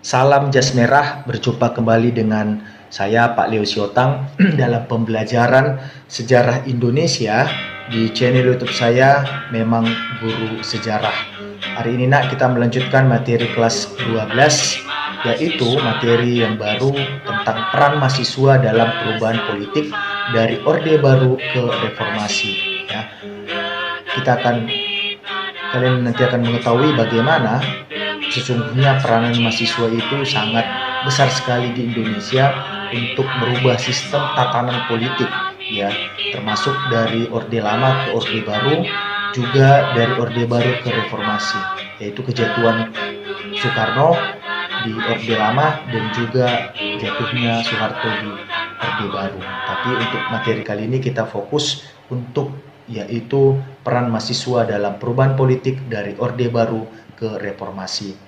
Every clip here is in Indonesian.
Salam jas merah, berjumpa kembali dengan saya Pak Leo Siotang dalam pembelajaran sejarah Indonesia di channel YouTube saya Memang Guru Sejarah. Hari ini kita melanjutkan materi kelas 12, yaitu materi yang baru tentang peran mahasiswa dalam perubahan politik dari Orde Baru ke Reformasi. Ya. Kalian nanti akan mengetahui bagaimana sesungguhnya peranan mahasiswa itu sangat besar sekali di Indonesia untuk merubah sistem tatanan politik, ya, termasuk dari Orde Lama ke Orde Baru, juga dari Orde Baru ke Reformasi, yaitu kejatuhan Soekarno di Orde Lama dan juga jatuhnya Soeharto di Orde Baru. Tapi untuk materi kali ini kita fokus untuk yaitu peran mahasiswa dalam perubahan politik dari Orde Baru ke Reformasi.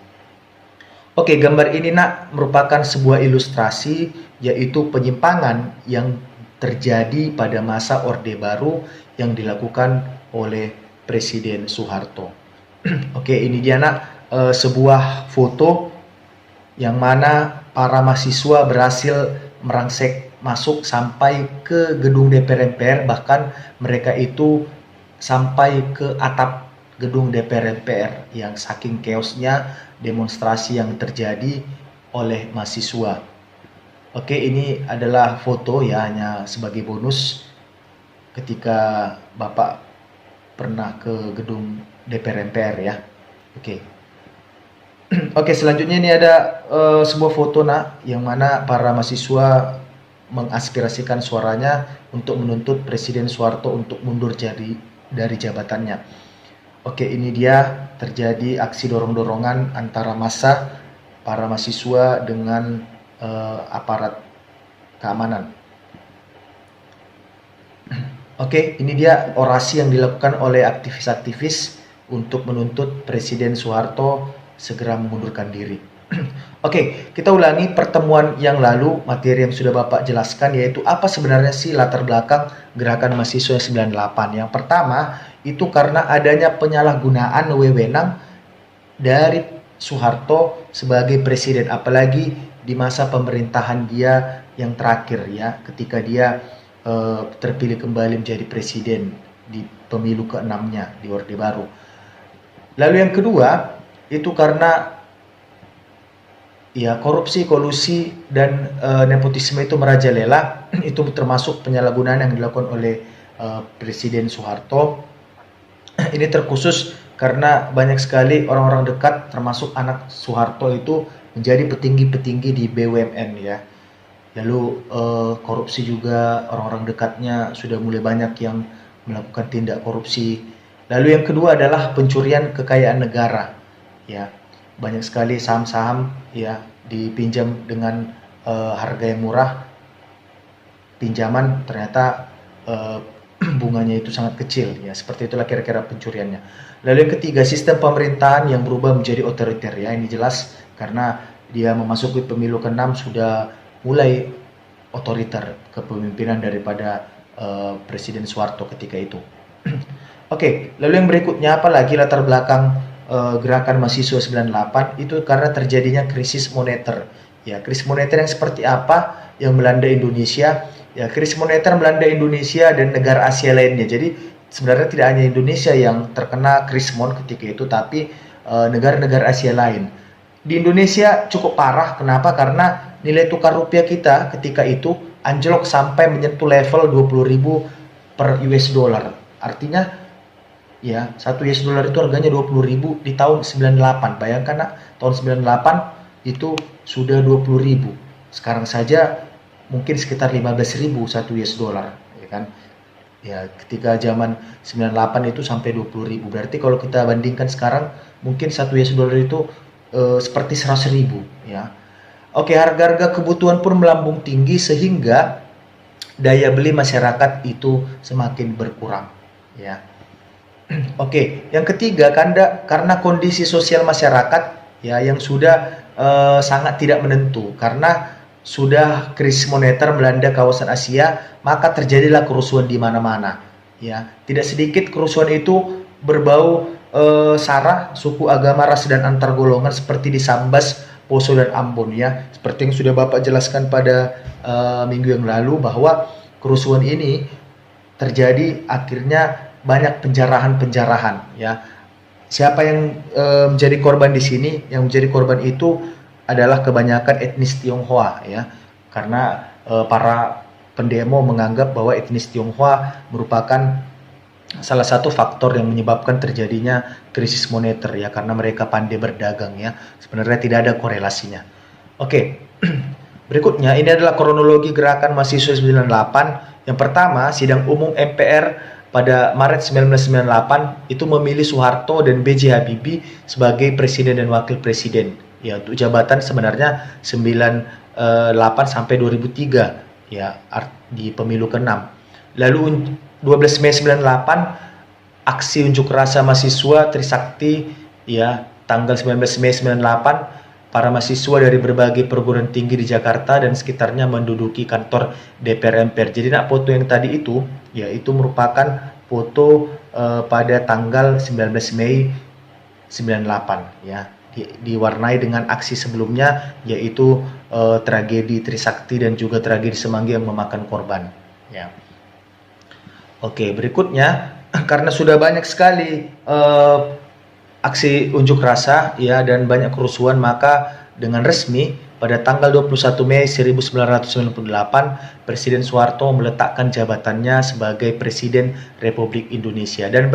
Oke, gambar ini merupakan sebuah ilustrasi yaitu penyimpangan yang terjadi pada masa Orde Baru yang dilakukan oleh Presiden Soeharto. Oke, ini dia sebuah foto yang mana para mahasiswa berhasil merangsek masuk sampai ke gedung DPR MPR, bahkan mereka itu sampai ke atap gedung DPR MPR yang saking chaosnya demonstrasi yang terjadi oleh mahasiswa. Oke, ini adalah foto ya, hanya sebagai bonus ketika Bapak pernah ke gedung DPR MPR ya. Oke, selanjutnya ini ada sebuah foto yang mana para mahasiswa mengaspirasikan suaranya untuk menuntut Presiden Soeharto untuk mundur dari jabatannya. Oke, ini dia terjadi aksi dorong-dorongan antara massa para mahasiswa dengan aparat keamanan. Oke, ini dia orasi yang dilakukan oleh aktivis-aktivis untuk menuntut Presiden Soeharto segera mengundurkan diri. Oke, kita ulangi pertemuan yang lalu, materi yang sudah Bapak jelaskan, yaitu apa sebenarnya sih latar belakang gerakan mahasiswa 98. Yang pertama, itu karena adanya penyalahgunaan wewenang dari Soeharto sebagai presiden, apalagi di masa pemerintahan dia yang terakhir ya, ketika dia terpilih kembali menjadi presiden di pemilu ke-6-nya di Orde Baru. Lalu yang kedua, itu karena ya korupsi, kolusi, dan nepotisme itu merajalela. Itu termasuk penyalahgunaan yang dilakukan oleh Presiden Soeharto. Ini terkhusus karena banyak sekali orang-orang dekat termasuk anak Soeharto itu menjadi petinggi-petinggi di BUMN ya. Lalu korupsi juga, orang-orang dekatnya sudah mulai banyak yang melakukan tindak korupsi. Lalu yang kedua adalah pencurian kekayaan negara ya. Banyak sekali saham-saham ya dipinjam dengan harga yang murah, pinjaman ternyata bunganya itu sangat kecil ya, seperti itulah kira-kira pencuriannya. Lalu yang ketiga, sistem pemerintahan yang berubah menjadi otoriter ya, ini jelas karena dia memasuki pemilu ke-6 sudah mulai otoriter kepemimpinan daripada Presiden Soeharto ketika itu. Oke, lalu yang berikutnya apalagi latar belakang gerakan mahasiswa 98 itu karena terjadinya krisis moneter. Ya, krisis moneter yang seperti apa yang melanda Indonesia? Ya, krisis moneter melanda Indonesia dan negara Asia lainnya. Jadi sebenarnya tidak hanya Indonesia yang terkena krisis mon ketika itu, tapi negara-negara Asia lain. Di Indonesia cukup parah. Kenapa? Karena nilai tukar rupiah kita ketika itu anjlok sampai menyentuh level 20.000 per US dollar. Artinya ya, 1 US dollar itu harganya 20.000 di tahun 98. Bayangkan tahun 98 itu sudah 20.000. Sekarang saja mungkin sekitar 15.000 1 US dollar, ya kan? Ya, ketika zaman 98 itu sampai 20.000. Berarti kalau kita bandingkan sekarang mungkin 1 US dollar itu seperti 100.000 ya. Oke, harga-harga kebutuhan pun melambung tinggi sehingga daya beli masyarakat itu semakin berkurang ya. Oke, yang ketiga karena kondisi sosial masyarakat ya yang sudah sangat tidak menentu karena sudah krisis moneter melanda kawasan Asia, maka terjadilah kerusuhan di mana-mana ya. Tidak sedikit kerusuhan itu berbau sara, suku, agama, ras, dan antar golongan seperti di Sambas Poso dan Ambon ya. Seperti yang sudah Bapak jelaskan pada minggu yang lalu bahwa kerusuhan ini terjadi akhirnya banyak penjarahan ya. Siapa yang menjadi korban di sini? Yang menjadi korban itu adalah kebanyakan etnis Tionghoa ya. Karena para pendemo menganggap bahwa etnis Tionghoa merupakan salah satu faktor yang menyebabkan terjadinya krisis moneter ya, karena mereka pandai berdagang ya. Sebenarnya tidak ada korelasinya. Oke. Berikutnya ini adalah kronologi gerakan mahasiswa 98. Yang pertama, sidang umum MPR pada Maret 1998 itu memilih Soeharto dan B.J. Habibie sebagai presiden dan wakil presiden. Ya, untuk jabatan sebenarnya 98 sampai 2003 ya, di pemilu ke-6. Lalu 12 Mei 98 aksi unjuk rasa mahasiswa Trisakti ya, tanggal 19 Mei 98 para mahasiswa dari berbagai perguruan tinggi di Jakarta dan sekitarnya menduduki kantor DPR MPR. Jadi foto yang tadi itu ya, itu merupakan foto pada tanggal 19 Mei 98 ya, diwarnai dengan aksi sebelumnya yaitu tragedi Trisakti dan juga tragedi Semanggi yang memakan korban ya. Oke, berikutnya karena sudah banyak sekali aksi unjuk rasa ya dan banyak kerusuhan, maka dengan resmi pada tanggal 21 Mei 1998 Presiden Soeharto meletakkan jabatannya sebagai Presiden Republik Indonesia, dan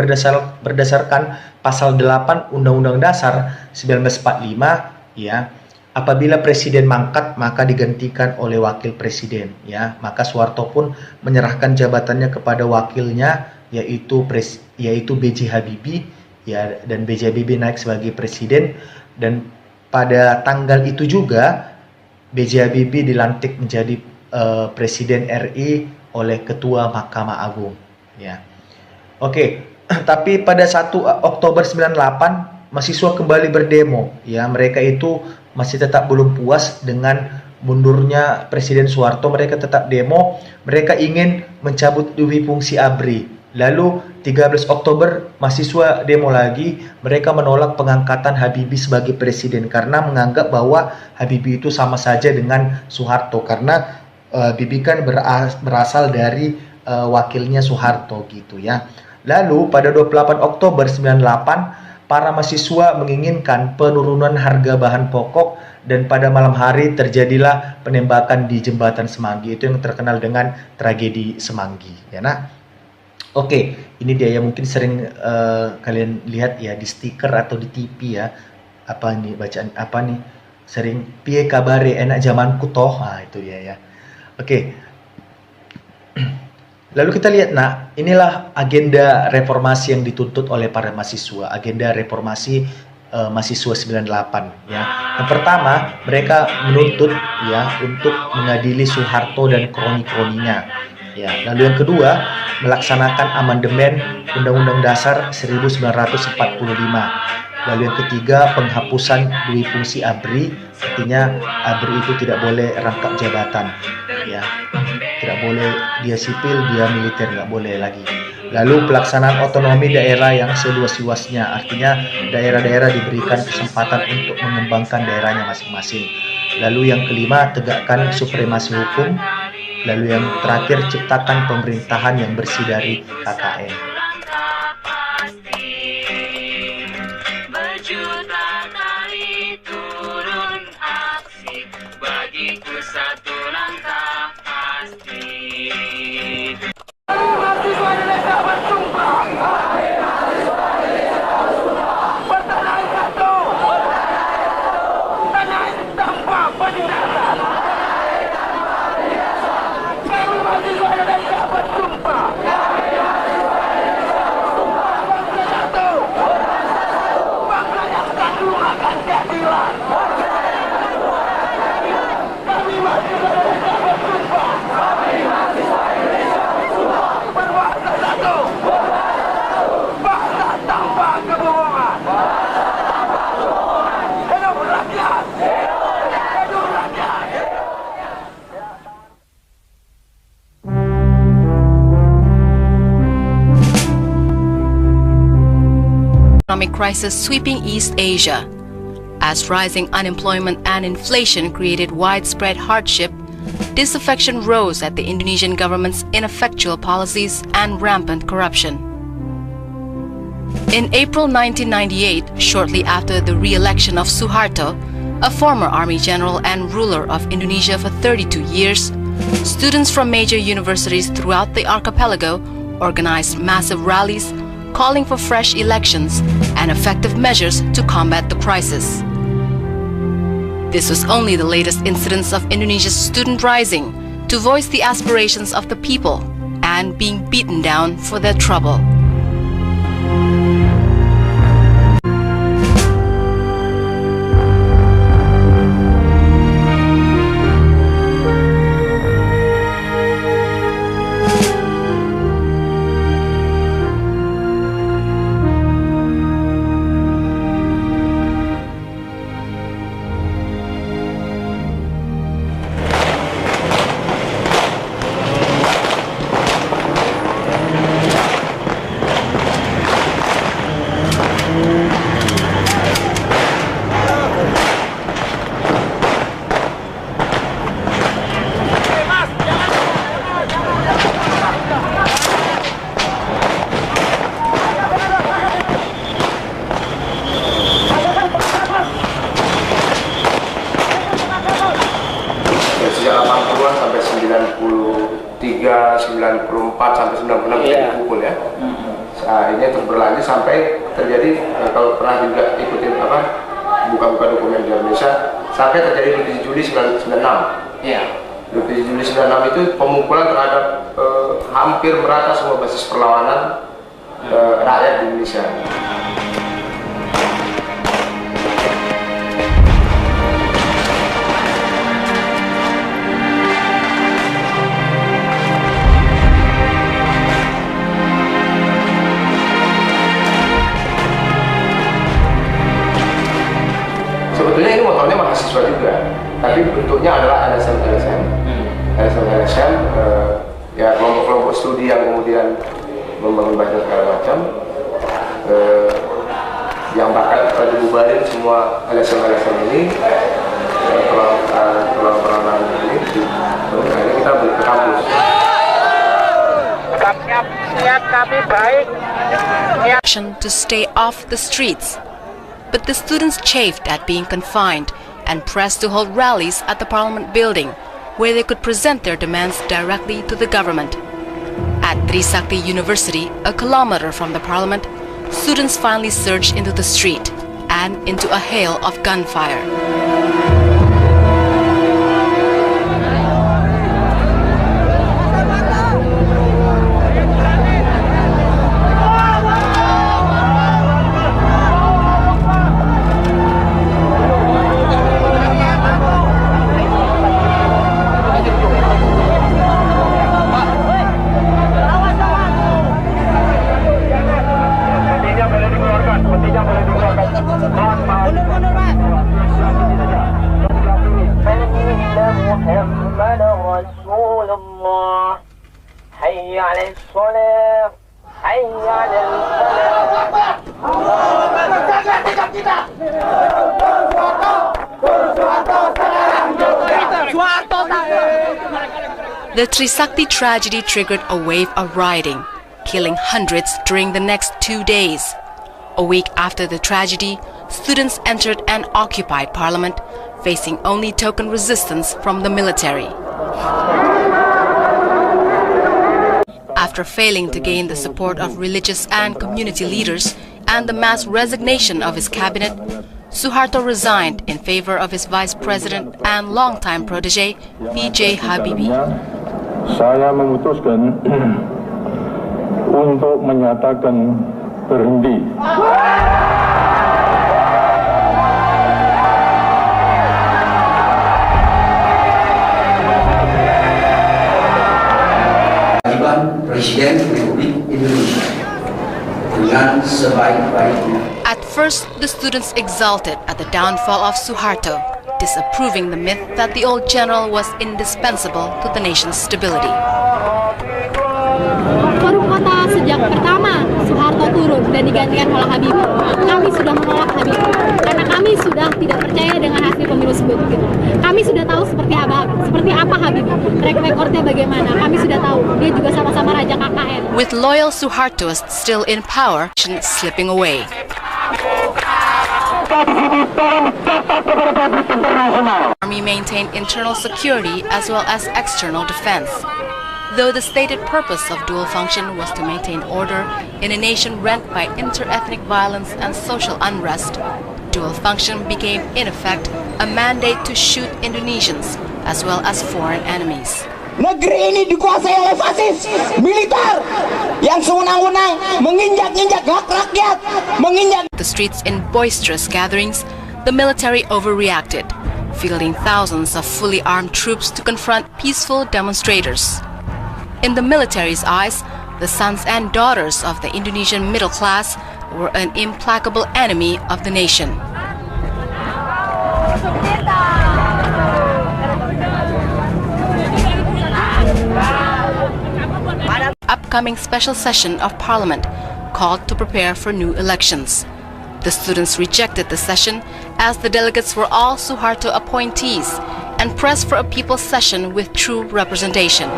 berdasarkan pasal 8 Undang-Undang Dasar 1945 ya, apabila presiden mangkat maka digantikan oleh wakil presiden ya. Maka Soeharto pun menyerahkan jabatannya kepada wakilnya yaitu B.J. Habibie ya, dan B.J. Habibie naik sebagai presiden, dan pada tanggal itu juga B.J. Habibie dilantik menjadi presiden RI oleh Ketua Mahkamah Agung ya. Oke, tapi pada 1 Oktober 98 mahasiswa kembali berdemo ya. Mereka itu masih tetap belum puas dengan mundurnya Presiden Soeharto. Mereka tetap demo, mereka ingin mencabut duwi fungsi ABRI. Lalu 13 Oktober mahasiswa demo lagi, mereka menolak pengangkatan Habibie sebagai presiden karena menganggap bahwa Habibie itu sama saja dengan Soeharto, karena Habibie kan berasal dari wakilnya Soeharto gitu ya. Lalu pada 28 Oktober 98 para mahasiswa menginginkan penurunan harga bahan pokok, dan pada malam hari terjadilah penembakan di jembatan Semanggi, itu yang terkenal dengan tragedi Semanggi ya. Nah, oke, ini dia yang mungkin sering kalian lihat ya di stiker atau di TV ya. Apa nih bacaan apa nih? Sering piye kabare enak zamanku toh. Nah, itu dia ya. Oke. Lalu kita lihat, nah inilah agenda reformasi yang dituntut oleh para mahasiswa. Agenda reformasi mahasiswa 98 ya. Yang pertama, mereka menuntut ya untuk mengadili Soeharto dan kroni-kroninya. Ya, lalu yang kedua, melaksanakan amandemen Undang-Undang Dasar 1945. Lalu yang ketiga, penghapusan duwi fungsi ABRI, artinya ABRI itu tidak boleh rangkap jabatan, ya, tidak boleh dia sipil, dia militer, nggak boleh lagi. Lalu pelaksanaan otonomi daerah yang seluas-luasnya, artinya daerah-daerah diberikan kesempatan untuk mengembangkan daerahnya masing-masing. Lalu yang kelima, tegakkan supremasi hukum. Lalu yang terakhir, ciptakan pemerintahan yang bersih dari KKN. Economic crisis sweeping East Asia. As rising unemployment and inflation created widespread hardship, disaffection rose at the Indonesian government's ineffectual policies and rampant corruption. In April 1998, shortly after the re-election of Suharto, a former army general and ruler of Indonesia for 32 years, students from major universities throughout the archipelago organized massive rallies calling for fresh elections and effective measures to combat the crisis. This was only the latest incidence of Indonesia's student rising to voice the aspirations of the people and being beaten down for their trouble. Sejak 80-an sampai 93, 94 sampai 96 dipukul ya. Nah, ini terus berlanjut sampai terjadi kalau pernah juga ikutin buka-buka dokumen di Indonesia sampai terjadi 27 Juli 1996. Iya. 27 Juli 96 itu pemukulan terhadap hampir merata semua basis perlawanan rakyat di Indonesia. Sebetulnya ini motornya mahasiswa juga, tapi bentuknya adalah LSM, ya kelompok-kelompok studi yang kemudian membangun banyak segala macam, yang bakal dibubarin semua LSM ini, perlawanan ini, terus akhirnya kita balik ke kampus. Niat kami baik. To stay off the streets. But the students chafed at being confined and pressed to hold rallies at the Parliament building, where they could present their demands directly to the government. At Trisakti University, a kilometer from the Parliament, students finally surged into the street and into a hail of gunfire. The Trisakti tragedy triggered a wave of rioting, killing hundreds during the next 2 days. A week after the tragedy, students entered and occupied Parliament, facing only token resistance from the military. After failing to gain the support of religious and community leaders and the mass resignation of his cabinet, Suharto resigned in favor of his vice president and longtime protege, B.J. Habibie. Saya memutuskan untuk menyatakan berhenti. Presiden Republik Indonesia dengan sebaik-baiknya. At first, the students exulted at the downfall of Suharto, disapproving the myth that the old general was indispensable to the nation's stability. Forum Kota sejak pertama Suharto turun dan digantikan oleh Habibie, kami sudah menolak sistem itu. Karena kami sudah tidak percaya dengan hasil pemilu sebelumnya. Kami sudah tahu seperti apa Habibie, track recordnya bagaimana. Kami sudah tahu dia juga sama-sama raja KKN. With loyal Suhartoists still in power, slipping away. Army maintained internal security as well as external defense. Though the stated purpose of dual function was to maintain order in a nation rent by inter-ethnic violence and social unrest, dual function became in effect a mandate to shoot Indonesians as well as foreign enemies. Negeri ini dikuasai oleh fasis militer yang sewenang-wenang menginjak-injak hak rakyat, menginjak. The streets in boisterous gatherings, the military overreacted, fielding thousands of fully armed troops to confront peaceful demonstrators. In the military's eyes, the sons and daughters of the Indonesian middle class were an implacable enemy of the nation. Upcoming special session of Parliament called to prepare for new elections. The students rejected the session as the delegates were all Suharto appointees and pressed for a people's session with true representation.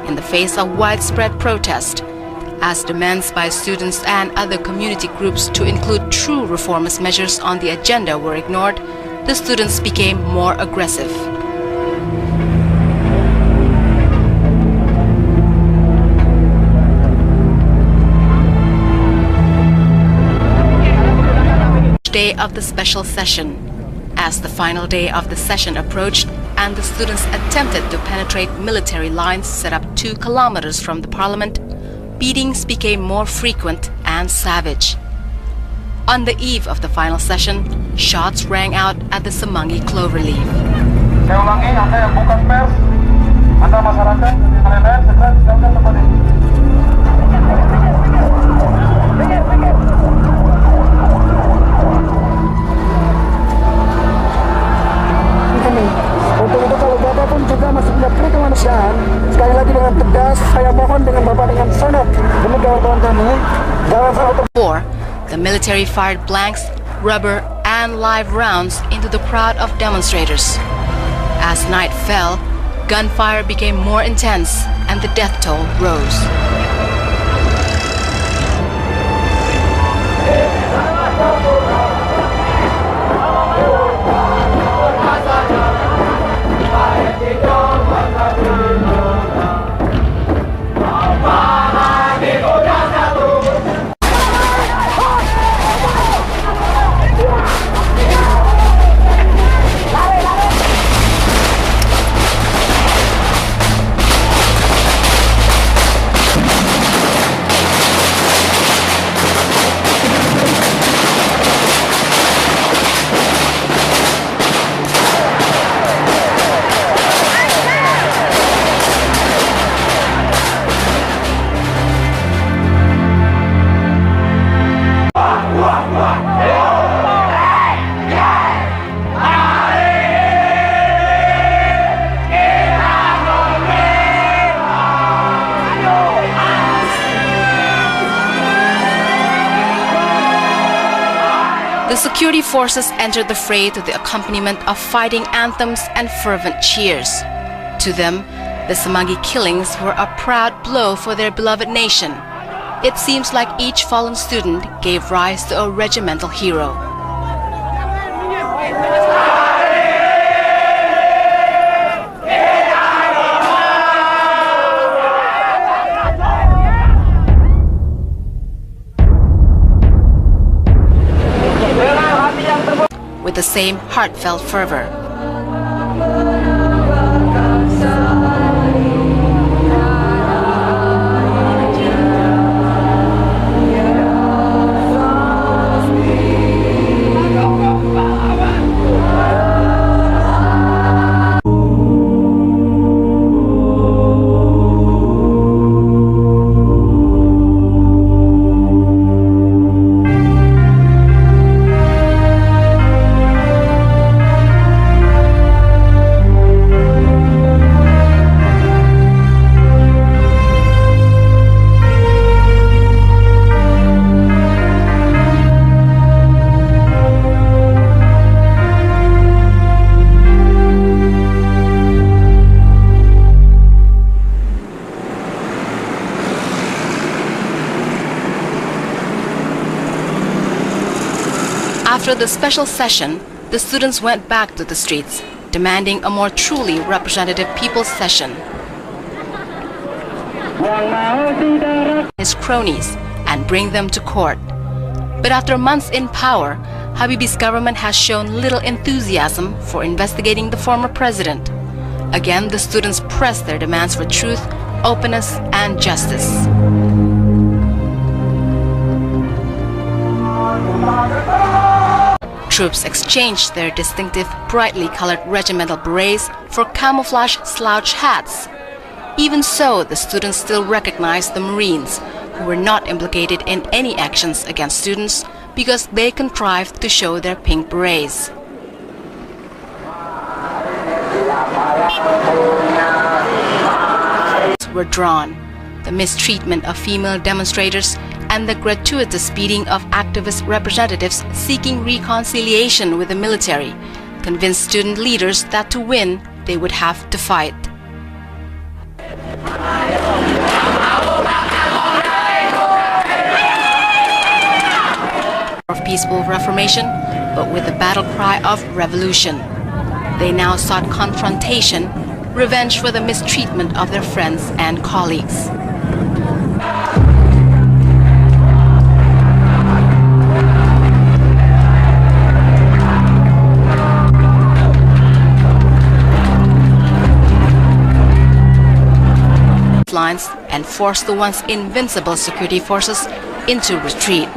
In the face of widespread protest, as demands by students and other community groups to include true reformist measures on the agenda were ignored, the students became more aggressive. Day of the special session. As the final day of the session approached and the students attempted to penetrate military lines set up 2 kilometers from the parliament, beatings became more frequent and savage. On the eve of the final session, shots rang out at the Semanggi Cloverleaf. Saya ulangi, Anda yang bukan pers, Anda masyarakat, kalian segera tinggalkan tempat ini. Untuk itu kalau Bapak pun juga masih punya peri kemanusiaan, sekali lagi dengan tegas saya mohon dengan Bapak dengan sangat demi kawan-kawan kami, jangan sampai. 4. The military fired blanks, rubber, and live rounds into the crowd of demonstrators. As night fell, gunfire became more intense and the death toll rose. The security forces entered the fray to the accompaniment of fighting anthems and fervent cheers. To them, the Semanggi killings were a proud blow for their beloved nation. It seems like each fallen student gave rise to a regimental hero. With the same heartfelt fervor. After the special session, the students went back to the streets, demanding a more truly representative people's session. His cronies and bring them to court. But after months in power, Habibie's government has shown little enthusiasm for investigating the former president. Again, the students pressed their demands for truth, openness, and justice. Troops exchanged their distinctive, brightly colored regimental berets for camouflage slouch hats. Even so, the students still recognized the Marines, who were not implicated in any actions against students because they contrived to show their pink berets. Were drawn. The mistreatment of female demonstrators and the gratuitous beating of activist representatives seeking reconciliation with the military convinced student leaders that to win, they would have to fight. Of peaceful reformation, but with the battle cry of revolution. They now sought confrontation, revenge for the mistreatment of their friends and colleagues. Lines and forced the once invincible security forces into retreat.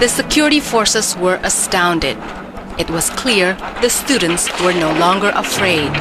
The security forces were astounded. It was clear the students were no longer afraid.